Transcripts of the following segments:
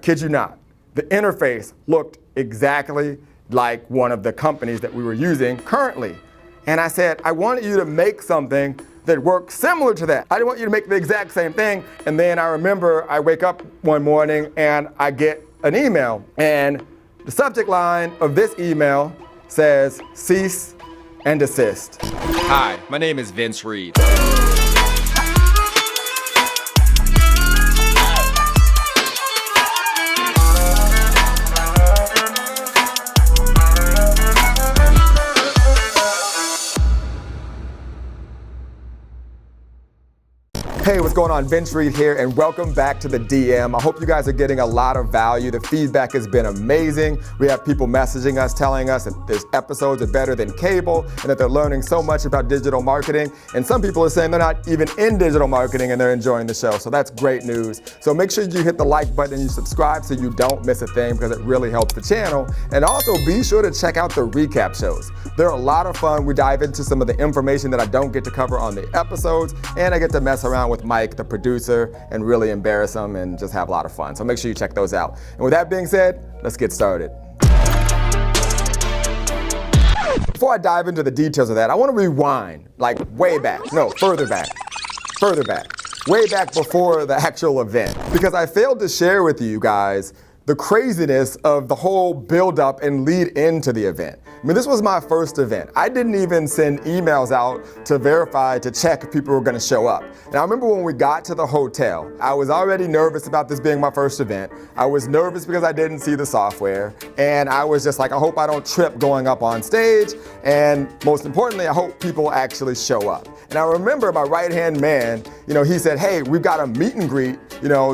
kid you not, the interface looked exactly like one of the companies that we were using currently. And I said, I wanted you to make something that works similar to that. I didn't want you to make the exact same thing. And then I remember I wake up one morning and I get an email, and the subject line of this email says, cease and desist. Hi, my name is Vince Reed. Hey, what's going on? Vince Reed here, and welcome back to the DM. I hope you guys are getting a lot of value. The feedback has been amazing. We have people messaging us, telling us that these episodes are better than cable, and that they're learning so much about digital marketing. And some people are saying they're not even in digital marketing and they're enjoying the show. So that's great news. So make sure you hit the like button and you subscribe so you don't miss a thing, because it really helps the channel. And also be sure to check out the recap shows. They're a lot of fun. We dive into some of the information that I don't get to cover on the episodes, and I get to mess around with Mike, the producer, and really embarrass him and just have a lot of fun. So make sure you check those out. And with that being said, let's get started. Before I dive into the details of that, I want to rewind, like way back. No, further back. Way back before the actual event. Because I failed to share with you guys the craziness of the whole build-up and lead into the event. I mean, this was my first event. I didn't even send emails out to verify, to check if people were gonna show up. And I remember when we got to the hotel, I was already nervous about this being my first event. I was nervous because I didn't see the software. And I was just like, I hope I don't trip going up on stage. And most importantly, I hope people actually show up. And I remember my right-hand man, he said, hey, we've got a meet and greet.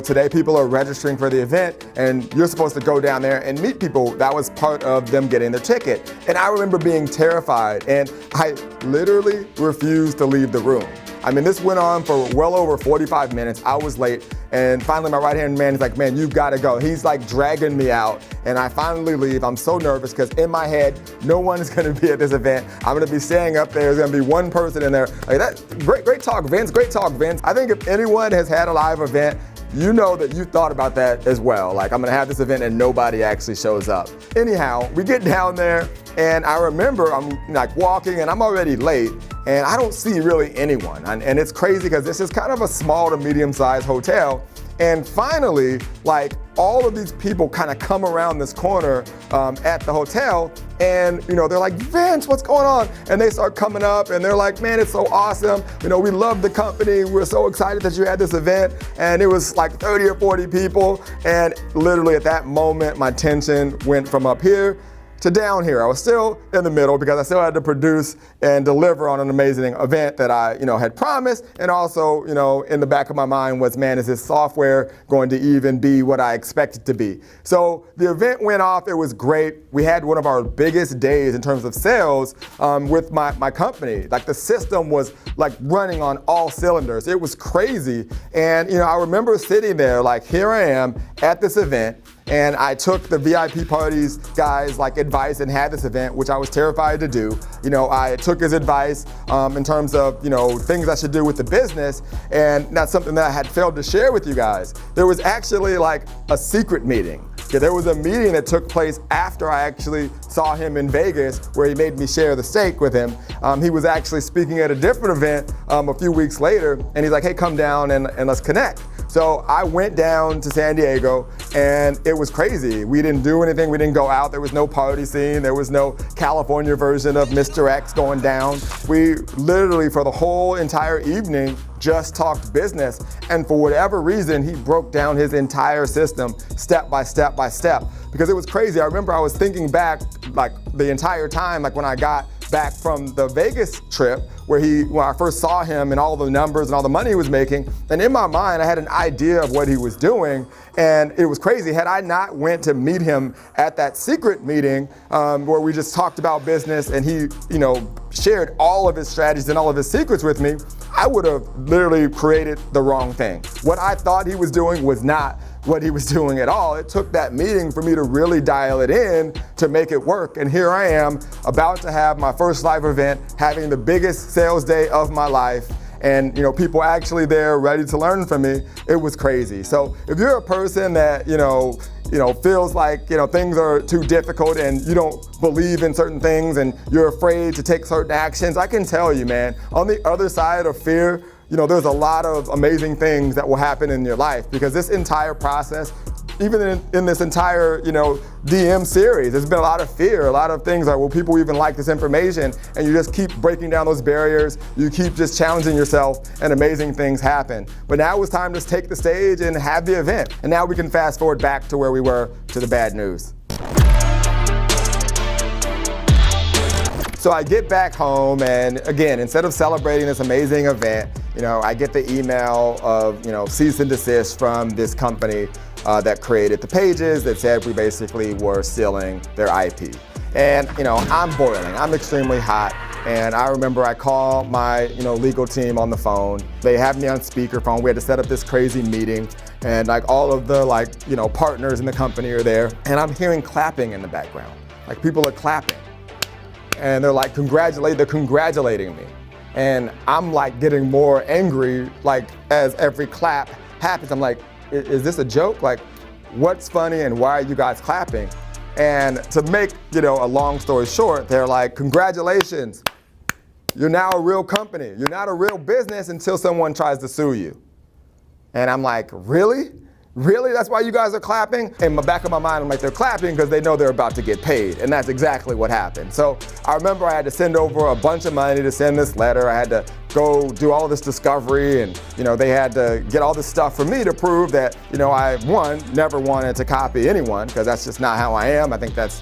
Today people are registering for the event and you're supposed to go down there and meet people. That was part of them getting their ticket. And I remember being terrified, and I literally refused to leave the room. I mean, this went on for well over 45 minutes. I was late, and finally my right-hand man is like, man, you've got to go. He's like dragging me out, and I finally leave. I'm so nervous because in my head, no one is going to be at this event. I'm going to be staying up there. There's going to be one person in there. Like, that's great talk, Vince. Great talk, Vince. I think if anyone has had a live event, you know that you thought about that as well. Like, I'm gonna have this event and nobody actually shows up. Anyhow, we get down there and I remember I'm like walking and I'm already late and I don't see really anyone. And it's crazy because this is kind of a small to medium-sized hotel. And finally, like, all of these people kind of come around this corner at the hotel, and they're like, Vince, what's going on? And they start coming up and they're like, man, it's so awesome. We love the company. We're so excited that you had this event. And it was like 30 or 40 people. And literally at that moment, my tension went from up here to down here. I was still in the middle because I still had to produce and deliver on an amazing event that I, had promised. And also, in the back of my mind was, man, is this software going to even be what I expect it to be? So the event went off. It was great. We had one of our biggest days in terms of sales with my company. Like, the system was like running on all cylinders. It was crazy. And, I remember sitting there like, here I am at this event. And I took the VIP parties guys' advice and had this event, which I was terrified to do. I took his advice in terms of, things I should do with the business. And that's something that I had failed to share with you guys. There was actually like a secret meeting. Yeah, there was a meeting that took place after I actually saw him in Vegas, where he made me share the steak with him. He was actually speaking at a different event a few weeks later, and he's like, hey, come down and let's connect. So I went down to San Diego, and it was crazy. We didn't do anything. We didn't go out. There was no party scene. There was no California version of Mr. X going down. We literally, for the whole entire evening, just talked business. And for whatever reason, he broke down his entire system step by step by step, because it was crazy. I remember I was thinking back like the entire time, like when I got back from the Vegas trip, when I first saw him and all the numbers and all the money he was making. And in my mind, I had an idea of what he was doing. And it was crazy. Had I not went to meet him at that secret meeting where we just talked about business and he, shared all of his strategies and all of his secrets with me, I would have literally created the wrong thing. What I thought he was doing was not what he was doing at all. It took that meeting for me to really dial it in to make it work. And here I am, about to have my first live event, having the biggest sales day of my life. And people actually there ready to learn from me. It was crazy. So if you're a person that, feels like, things are too difficult and you don't believe in certain things and you're afraid to take certain actions, I can tell you, man, on the other side of fear, there's a lot of amazing things that will happen in your life, because this entire process, even in this entire, DM series, there's been a lot of fear, a lot of things like, will people even like this information? And you just keep breaking down those barriers, you keep just challenging yourself, and amazing things happen. But now it's time to take the stage and have the event. And now we can fast forward back to where we were, to the bad news. So I get back home, and again, instead of celebrating this amazing event, I get the email of, cease and desist from this company that created the pages that said we basically were stealing their IP. And, I'm boiling, I'm extremely hot. And I remember I call my, legal team on the phone. They have me on speakerphone. We had to set up this crazy meeting, and like all of the partners in the company are there. And I'm hearing clapping in the background. Like people are clapping. And they're like, they're congratulating me. And I'm like getting more angry, like as every clap happens. I'm like, is this a joke? Like, what's funny and why are you guys clapping? And to make, a long story short, they're like, congratulations, you're now a real company. You're not a real business until someone tries to sue you. And I'm like, really? Really? That's why you guys are clapping? In the back of my mind, I'm like, they're clapping because they know they're about to get paid. And that's exactly what happened. So I remember I had to send over a bunch of money to send this letter. I had to go do all this discovery, and they had to get all this stuff for me to prove that, I, never wanted to copy anyone, because that's just not how I am. I think that's,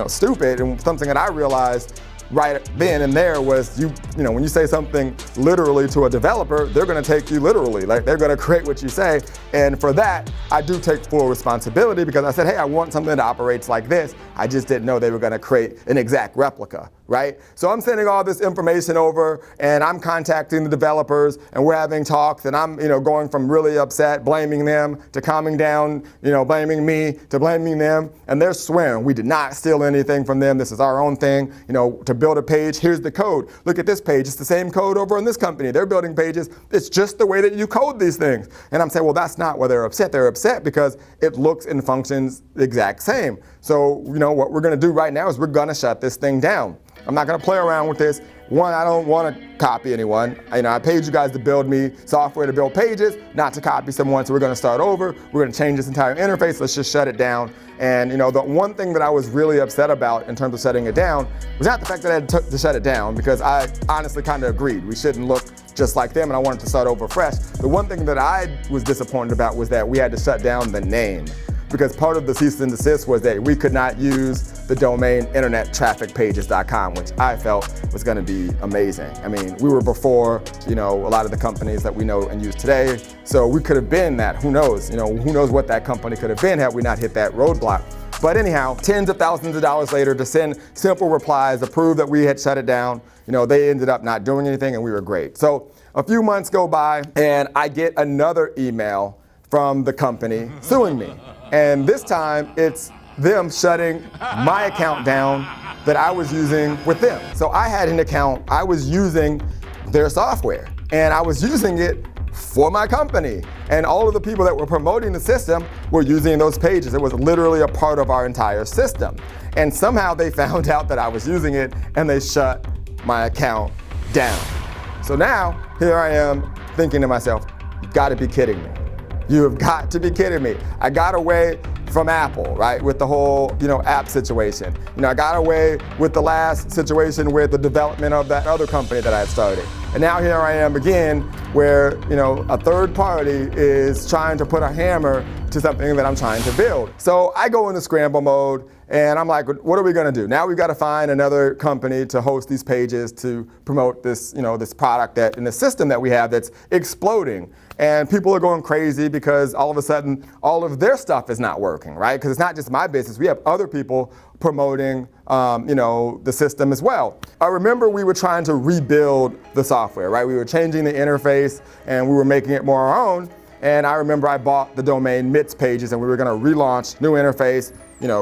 stupid. And something that I realized right then and there was, when you say something literally to a developer, they're going to take you literally. Like, they're going to create what you say. And for that, I do take full responsibility, because I said, hey, I want something that operates like this. I just didn't know they were going to create an exact replica, right? So I'm sending all this information over, and I'm contacting the developers, and we're having talks, and I'm, going from really upset, blaming them, to calming down, blaming me, to blaming them. And they're swearing we did not steal anything from them. This is our own thing, to build a page. Here's the code. Look at this page. It's the same code over in this company. They're building pages. It's just the way that you code these things. And I'm saying, well, that's not why they're upset. They're upset because it looks and functions the exact same. So, what we're going to do right now is we're going to shut this thing down. I'm not going to play around with this. One, I don't want to copy anyone. I paid you guys to build me software to build pages, not to copy someone. So we're going to start over. We're going to change this entire interface. Let's just shut it down. And the one thing that I was really upset about in terms of shutting it down was not the fact that I had to shut it down, because I honestly kind of agreed. We shouldn't look just like them, and I wanted to start over fresh. The one thing that I was disappointed about was that we had to shut down the name, because part of the cease and desist was that we could not use the domain internettrafficpages.com, which I felt was going to be amazing. I mean, we were before, a lot of the companies that we know and use today. So we could have been that. Who knows? Who knows what that company could have been had we not hit that roadblock. But anyhow, tens of thousands of dollars later, to send simple replies to prove that we had shut it down, they ended up not doing anything, and we were great. So a few months go by, and I get another email from the company suing me. And this time it's them shutting my account down that I was using with them. So I had an account, I was using their software, and I was using it for my company. And all of the people that were promoting the system were using those pages. It was literally a part of our entire system. And somehow they found out that I was using it, and they shut my account down. So now, here I am thinking to myself, you've got to be kidding me. You have got to be kidding me. I got away from Apple, right, with the whole, app situation. I got away with the last situation with the development of that other company that I had started. And now here I am again, where, a third party is trying to put a hammer to something that I'm trying to build. So I go into scramble mode, and I'm like, what are we going to do? Now we've got to find another company to host these pages to promote this, this product that in the system that we have that's exploding. And people are going crazy because all of a sudden, all of their stuff is not working, right? Because it's not just my business. We have other people promoting, the system as well. I remember we were trying to rebuild the software, right? We were changing the interface, and we were making it more our own. And I remember I bought the domain MITS Pages, and we were going to relaunch, new interface,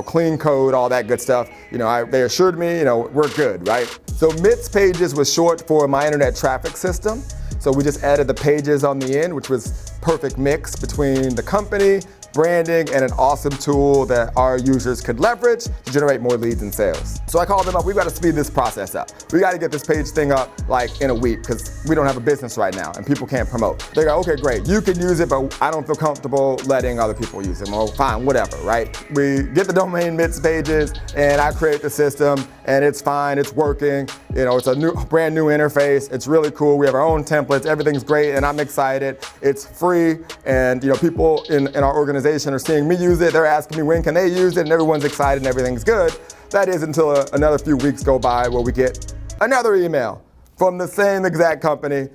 clean code, all that good stuff. They assured me, we're good, right? So MITS Pages was short for My Internet Traffic System. So we just added the pages on the end, which was perfect mix between the company, branding and an awesome tool that our users could leverage to generate more leads and sales. So I called them up, we've got to speed this process up. We got to get this page thing up like in a week because we don't have a business right now and people can't promote. They go, okay, great, you can use it, but I don't feel comfortable letting other people use it. Well, fine, whatever, right? We get the domain MITS pages and I create the system and it's fine, it's working. You know, it's a brand new interface. It's really cool. We have our own templates, everything's great and I'm excited. It's free and people in our organization are seeing me use it. They're asking me when can they use it and everyone's excited and everything's good. That is until another few weeks go by where we get another email from the same exact company.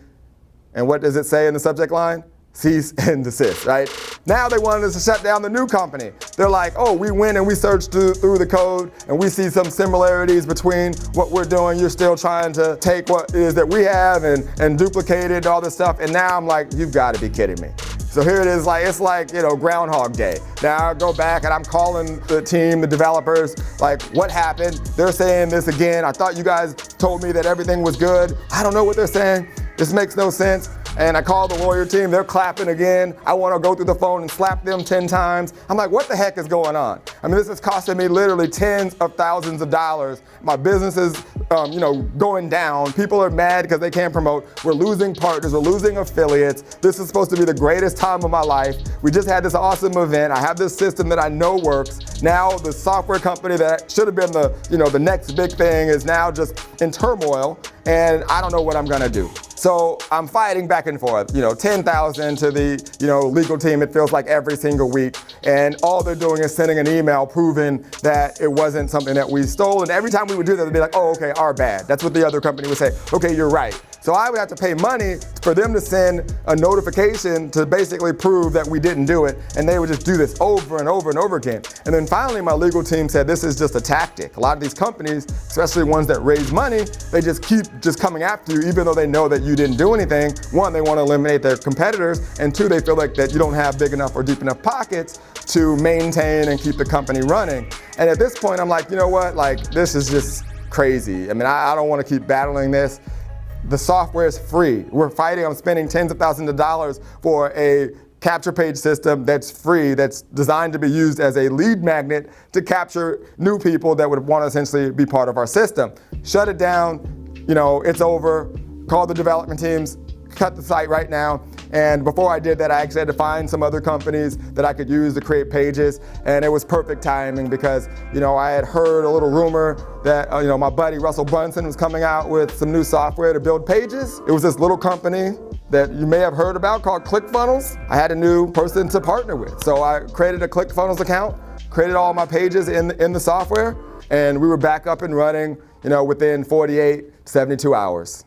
And what does it say in the subject line? Cease and desist, right? Now they wanted us to shut down the new company. They're like, oh, we went and we searched through the code and we see some similarities between what we're doing. You're still trying to take what it is that we have and duplicate it and all this stuff. And now I'm like, you've got to be kidding me. So here it is, it's like Groundhog Day. Now I go back and I'm calling the team, the developers, like, what happened? They're saying this again. I thought you guys told me that everything was good. I don't know what they're saying. This makes no sense. And I call the lawyer team, they're clapping again. I want to go through the phone and slap them 10 times. I'm like, what the heck is going on? I mean, this is costing me literally tens of thousands of dollars. My business is, going down. People are mad because they can't promote. We're losing partners, we're losing affiliates. This is supposed to be the greatest time of my life. We just had this awesome event. I have this system that I know works. Now the software company that should have been the next big thing is now just in turmoil, and I don't know what I'm gonna do. So I'm fighting back and forth, 10,000 to the, legal team, it feels like every single week. And all they're doing is sending an email proving that it wasn't something that we stole. And every time we would do that, they'd be like, oh, okay, our bad. That's what the other company would say. Okay, you're right. So I would have to pay money for them to send a notification to basically prove that we didn't do it. And they would just do this over and over and over again. And then finally, my legal team said, this is just a tactic. A lot of these companies, especially ones that raise money, they just keep coming after you, even though they know that you didn't do anything. One, they want to eliminate their competitors. And two, they feel like that you don't have big enough or deep enough pockets to maintain and keep the company running. And at this point, I'm like, you know what? This is just crazy. I mean, I don't want to keep battling this. The software is free. We're fighting, I'm spending tens of thousands of dollars for a capture page system that's free, that's designed to be used as a lead magnet to capture new people that would want to essentially be part of our system. Shut it down, it's over. Call the development teams, cut the site right now. And before I did that, I actually had to find some other companies that I could use to create pages. And it was perfect timing because, I had heard a little rumor that, my buddy Russell Brunson was coming out with some new software to build pages. It was this little company that you may have heard about called ClickFunnels. I had a new person to partner with. So I created a ClickFunnels account, created all my pages in the software, and we were back up and running, within 48, 72 hours.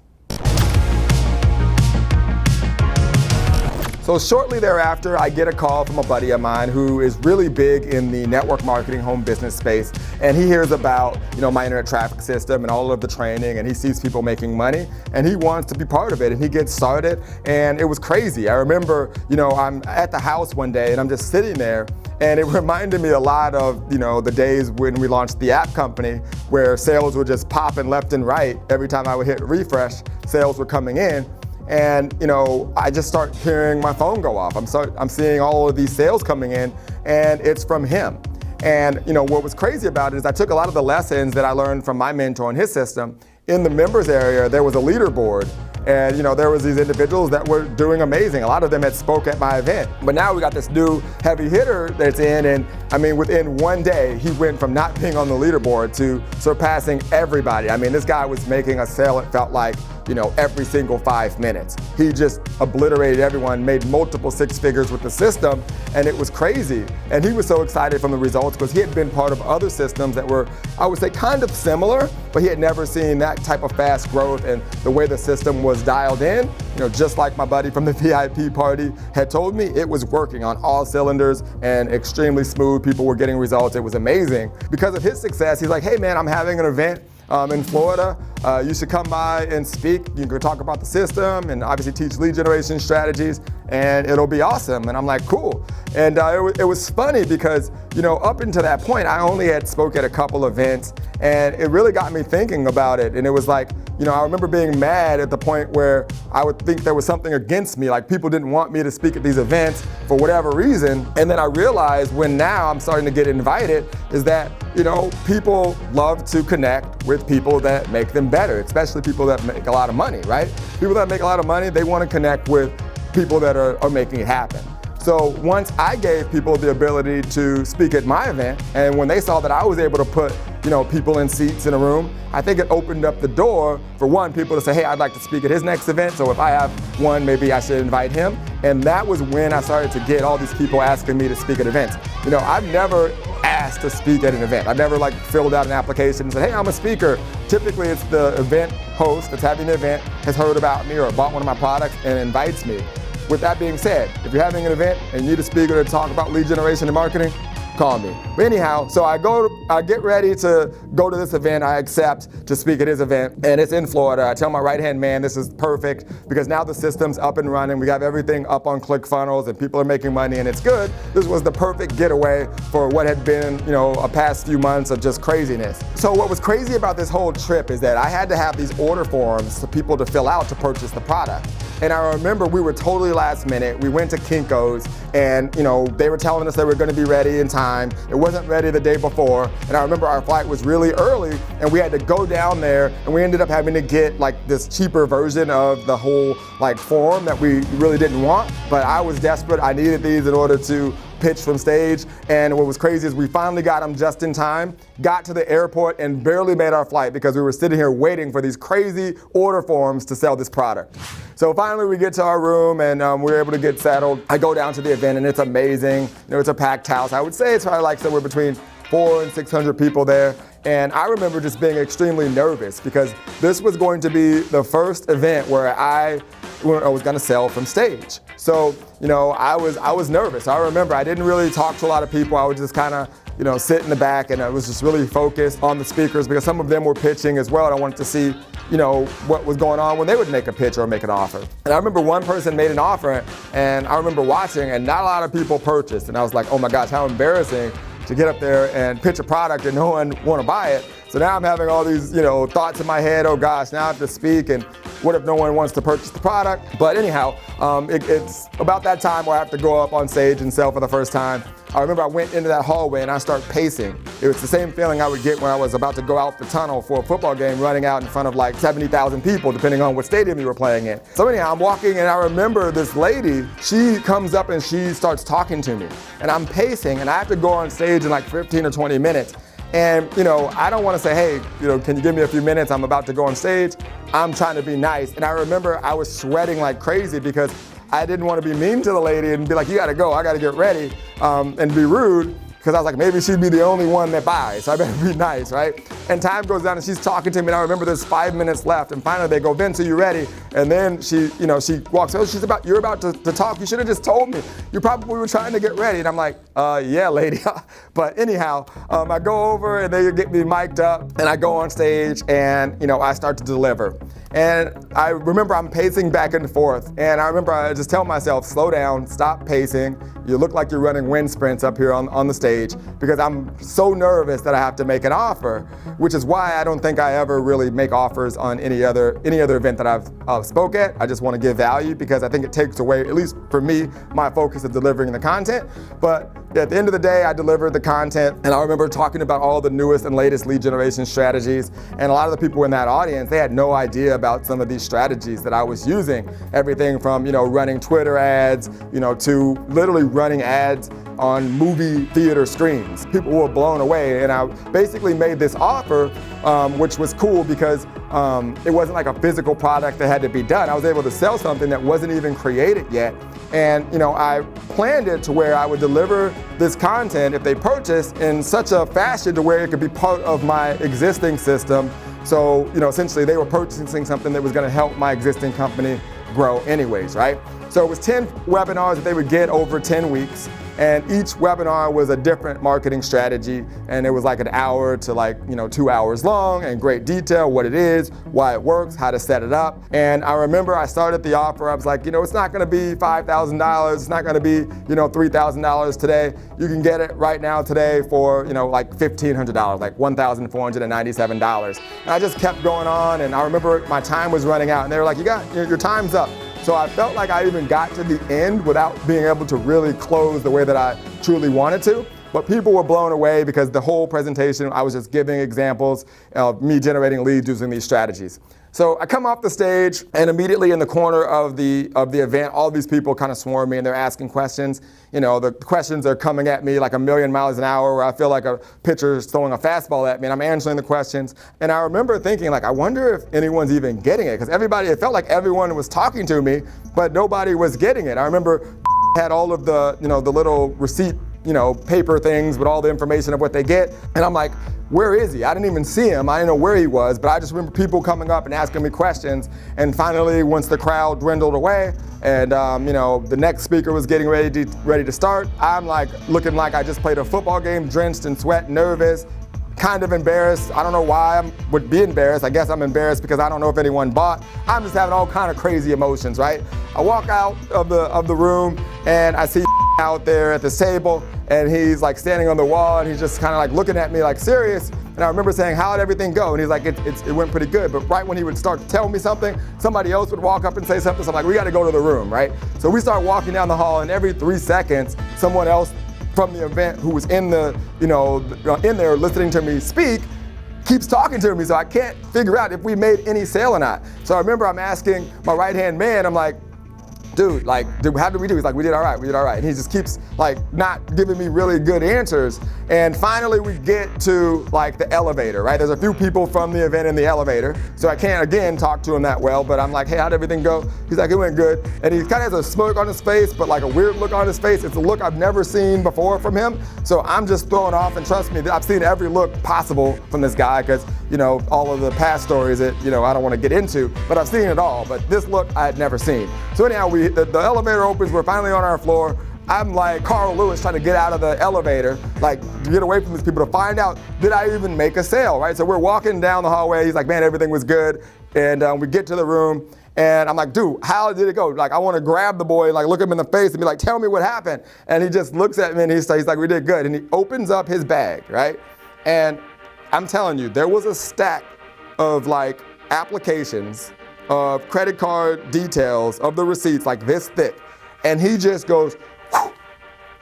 So shortly thereafter, I get a call from a buddy of mine who is really big in the network marketing home business space. And he hears about, my internet traffic system and all of the training, and he sees people making money and he wants to be part of it, and he gets started, and it was crazy. I remember, I'm at the house one day and I'm just sitting there, and it reminded me a lot of, the days when we launched the app company where sales were just popping left and right. Every time I would hit refresh, sales were coming in. And I just start hearing my phone go off. I'm seeing all of these sales coming in, and it's from him. And what was crazy about it is I took a lot of the lessons that I learned from my mentor and his system. In the members area, there was a leaderboard. And there was these individuals that were doing amazing. A lot of them had spoke at my event. But now we got this new heavy hitter that's in, and I mean, within one day, he went from not being on the leaderboard to surpassing everybody. I mean, this guy was making a sale, it felt like, every single 5 minutes. He just obliterated everyone, made multiple six figures with the system, and it was crazy. And he was so excited from the results because he had been part of other systems that were, I would say, kind of similar, but he had never seen that type of fast growth and the way the system was dialed in. Just like my buddy from the VIP party had told me, it was working on all cylinders and extremely smooth. People were getting results. It was amazing. Because of his success, he's like, hey man, I'm having an event in Florida. You should come by and speak. You can talk about the system and obviously teach lead generation strategies. and it'll be awesome. And I'm like, cool. And it was funny because, up until that point, I only had spoke at a couple events, and it really got me thinking about it. And it was like, I remember being mad at the point where I would think there was something against me, like people didn't want me to speak at these events for whatever reason. And then I realized when now I'm starting to get invited is that, people love to connect with people that make them better, especially people that make a lot of money, right? People that make a lot of money, they want to connect with people that are making it happen. So once I gave people the ability to speak at my event, and when they saw that I was able to put, people in seats in a room, I think it opened up the door for one, people to say, hey, I'd like to speak at his next event. So if I have one, maybe I should invite him. And that was when I started to get all these people asking me to speak at events. I've never asked to speak at an event. I've never filled out an application and said, hey, I'm a speaker. Typically it's the event host that's having the event has heard about me or bought one of my products and invites me. With that being said, if you're having an event and you need a speaker to talk about lead generation and marketing, call me. But anyhow, so I get ready to go to this event. I accept to speak at his event, and it's in Florida. I tell my right-hand man, this is perfect because now the system's up and running. We have everything up on ClickFunnels and people are making money and it's good. This was the perfect getaway for what had been, a past few months of just craziness. So what was crazy about this whole trip is that I had to have these order forms for people to fill out to purchase the product. And I remember we were totally last minute. We went to Kinko's and, they were telling us they were gonna be ready in time. It wasn't ready the day before. And I remember our flight was really early and we had to go down there and we ended up having to get this cheaper version of the whole form that we really didn't want. But I was desperate. I needed these in order to pitch from stage. And what was crazy is we finally got them just in time, got to the airport and barely made our flight because we were sitting here waiting for these crazy order forms to sell this product. So finally we get to our room and we're able to get settled. I go down to the event and it's amazing. It's a packed house. I would say it's probably somewhere between 400 and 600 people there. And I remember just being extremely nervous because this was going to be the first event where I was going to sell from stage. So, I was nervous. I remember I didn't really talk to a lot of people. I would just kind of, sit in the back and I was just really focused on the speakers because some of them were pitching as well. And I wanted to see, what was going on when they would make a pitch or make an offer. And I remember one person made an offer and I remember watching and not a lot of people purchased. And I was like, oh my gosh, how embarrassing to get up there and pitch a product and no one want to buy it. So now I'm having all these, thoughts in my head. Oh gosh, now I have to speak and what if no one wants to purchase the product? But anyhow, it's about that time where I have to go up on stage and sell for the first time. I remember I went into that hallway and I started pacing. It was the same feeling I would get when I was about to go out the tunnel for a football game, running out in front of 70,000 people, depending on what stadium you were playing in. So anyhow, I'm walking and I remember this lady, she comes up and she starts talking to me. And I'm pacing and I have to go on stage in 15 or 20 minutes. And, I don't want to say, hey, can you give me a few minutes? I'm about to go on stage. I'm trying to be nice. And I remember I was sweating like crazy because I didn't want to be mean to the lady and be like, you got to go, I got to get ready, and be rude. Because I was like, maybe she'd be the only one that buys, so I better be nice, right? And time goes down and she's talking to me and I remember there's 5 minutes left and finally they go, Vince, are you ready? And then she walks, oh, you're about to talk, you should have just told me. You probably were trying to get ready. And I'm like, yeah, lady. But anyhow, I go over and they get me mic'd up and I go on stage and, I start to deliver. And I remember I'm pacing back and forth and I remember I just tell myself, slow down, stop pacing. You look like you're running wind sprints up here on the stage because I'm so nervous that I have to make an offer, which is why I don't think I ever really make offers on any other event that I've spoke at. I just want to give value because I think it takes away, at least for me, my focus of delivering the content. But at the end of the day, I delivered the content and I remember talking about all the newest and latest lead generation strategies. And a lot of the people in that audience, they had no idea about some of these strategies that I was using. Everything from, running Twitter ads, to literally running ads on movie theater screens. People were blown away and I basically made this offer, which was cool because it wasn't like a physical product that had to be done. I was able to sell something that wasn't even created yet. And I planned it to where I would deliver this content if they purchased in such a fashion to where it could be part of my existing system. So, essentially they were purchasing something that was going to help my existing company grow anyways, right? So it was 10 webinars that they would get over 10 weeks. And each webinar was a different marketing strategy, and it was like an hour to like, 2 hours long, and great detail, what it is, why it works, how to set it up. And I remember I started the offer, I was like, it's not gonna be $5,000, it's not gonna be, $3,000 today. You can get it right now today for, like $1,500, like $1,497. And I just kept going on, and I remember my time was running out, and they were like, your time's up. So I felt like I even got to the end without being able to really close the way that I truly wanted to. But people were blown away because the whole presentation, I was just giving examples of me generating leads using these strategies. So I come off the stage, and immediately in the corner of the event, all these people kind of swarm me, and they're asking questions. The questions are coming at me like a million miles an hour, where I feel like a pitcher is throwing a fastball at me, and I'm answering the questions. And I remember thinking, like, I wonder if anyone's even getting it, because it felt like everyone was talking to me, but nobody was getting it. I remember had all of the, the little receipt, paper things with all the information of what they get. And I'm like, where is he? I didn't even see him. I didn't know where he was, but I just remember people coming up and asking me questions. And finally, once the crowd dwindled away and, the next speaker was getting ready to start, I'm like looking like I just played a football game, drenched in sweat, nervous, kind of embarrassed. I don't know why I would be embarrassed. I guess I'm embarrassed because I don't know if anyone bought. I'm just having all kind of crazy emotions, right? I walk out of the room, and I see out there at this table, and he's like standing on the wall, and he's just kind of like looking at me like serious. And I remember saying, how'd everything go? And he's like, it went pretty good. But right when he would start to tell me something, somebody else would walk up and say something. So I'm like, we got to go to the room, right? So we start walking down the hall, and every 3 seconds, someone else from the event who was in the, in there listening to me speak, keeps talking to me. So I can't figure out if we made any sale or not. So I remember I'm asking my right-hand man, I'm like, dude, how did we do? He's like, we did all right. And he just keeps like not giving me really good answers. And finally we get to like the elevator, right? There's a few people from the event in the elevator. So I can't again talk to him that well, but I'm like, hey, how'd everything go? He's like, it went good. And he kind of has a smirk on his face, but like a weird look on his face. It's a look I've never seen before from him. So I'm just throwing off, and trust me, I've seen every look possible from this guy because, all of the past stories that, I don't want to get into, but I've seen it all. But this look I had never seen. So anyhow, the elevator opens, we're finally on our floor. I'm like Carl Lewis trying to get out of the elevator, like to get away from these people to find out, did I even make a sale, right? So we're walking down the hallway. He's like, man, everything was good. And we get to the room, and I'm like, dude, how did it go? Like, I want to grab the boy, like look him in the face and be like, tell me what happened. And he just looks at me, and he's like, we did good. And he opens up his bag, right? And I'm telling you, there was a stack of like applications of credit card details of the receipts like this thick. And he just goes, whoo,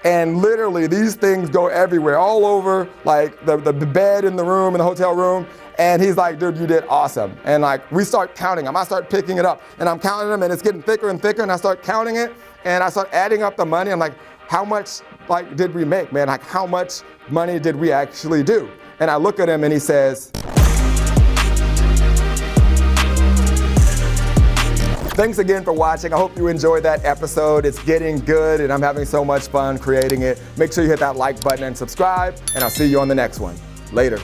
and literally these things go everywhere, all over like the bed in the room, in the hotel room. And he's like, dude, you did awesome. And like, we start counting them. I start picking it up, and I'm counting them, and it's getting thicker and thicker. And I start counting it, and I start adding up the money. I'm like, how much like did we make, man? Like, how much money did we actually do? And I look at him, and he says, thanks again for watching. I hope you enjoyed that episode. It's getting good, and I'm having so much fun creating it. Make sure you hit that like button and subscribe, and I'll see you on the next one. Later.